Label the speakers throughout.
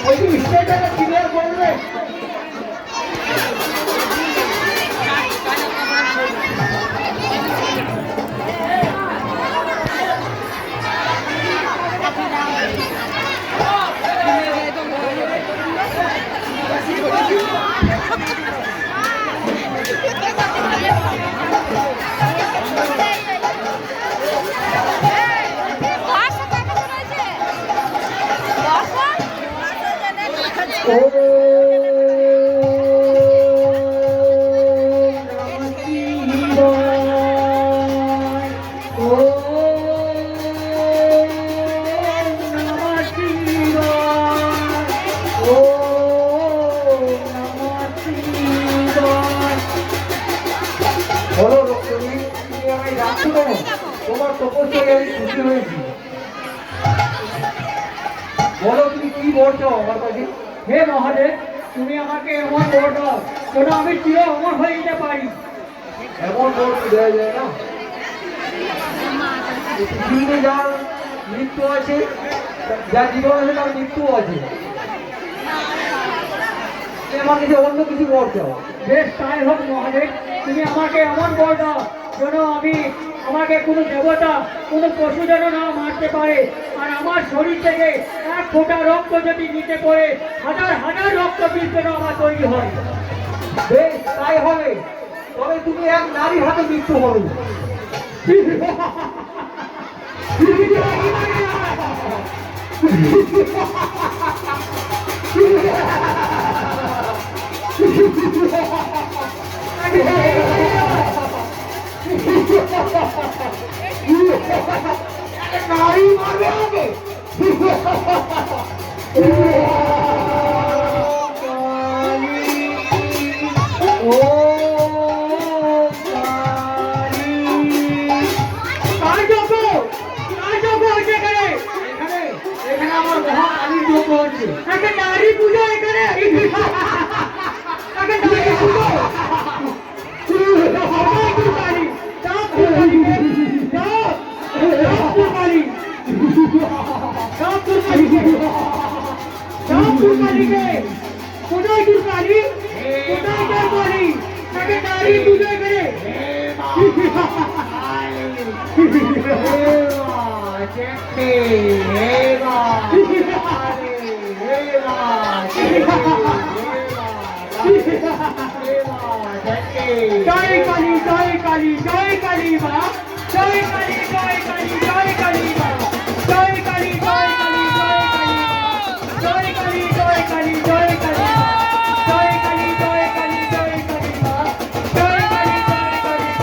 Speaker 1: ওই বিষয়টাকে ক্লিয়ার করবে। তোমার তপস্যায় আমি খুশি হয়েছি। বলো তুমি কি বলছো আমার কাছে? হে মহাদেব, তুমি আমাকে এমন বর দাও যেন আমি চির অমর হয়ে যেতে পারি। এমন বর দেওয়া যায় না। পৃথিবীতে যার মৃত্যু আছে, যার জীবন আছে তার মৃত্যু আছে। আমার কাছে অন্য কিছু বর চাও। বেশ তাই হোক মহাদেব, তুমি আমাকে এমন বর দাও যেন আমাকে কোনো দেবতা কোনো পশু যেন না মারতে পারে, আর আমার শরীর থেকে এক ফোঁটা রক্ত যদি নিতে পারে হাজার হাজার রক্ত বীজ যেন আমার তৈরি হয়। বেশ তাই হবে, তবে তুমি এক নারী হাতে মৃত্যু হবে। নারী মারবে আমাকে। আমার মহাকালীর যোগ্য হচ্ছে নারী পুজো এখানে। জয় কালী জয় কালী জয় কালী মা, জয় কালী জয় কালী জয় কালী মা, জয় কালী জয় কালী জয় কালী মা, জয় কালী জয় কালী জয় কালী মা, জয় কালী জয় কালী জয় কালী মা, জয় কালী জয়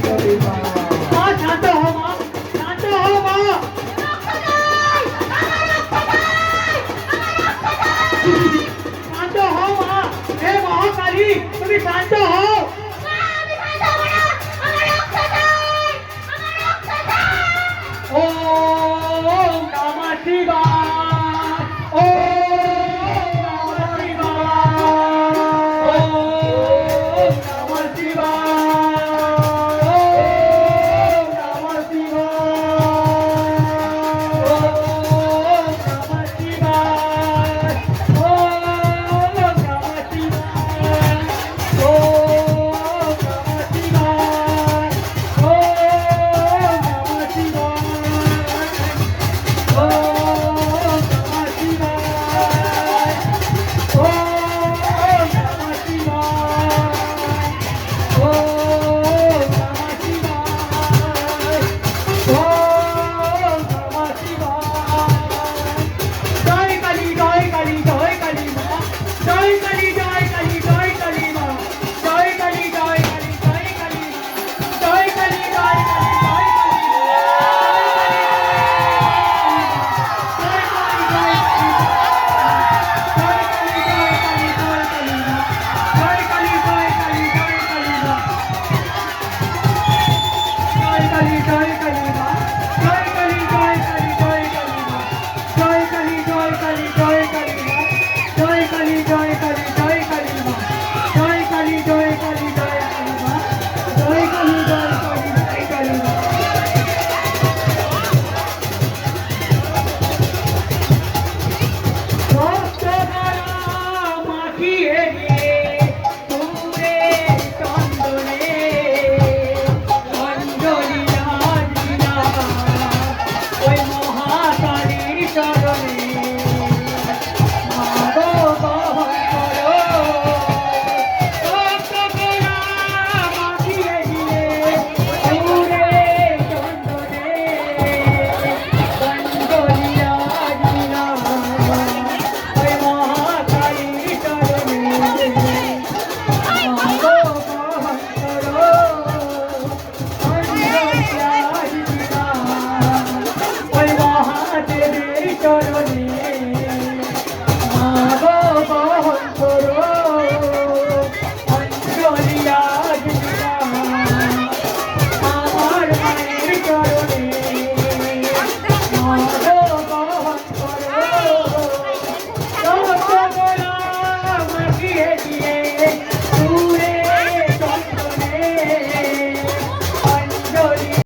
Speaker 1: কালী জয় তুমি শান্ত হও।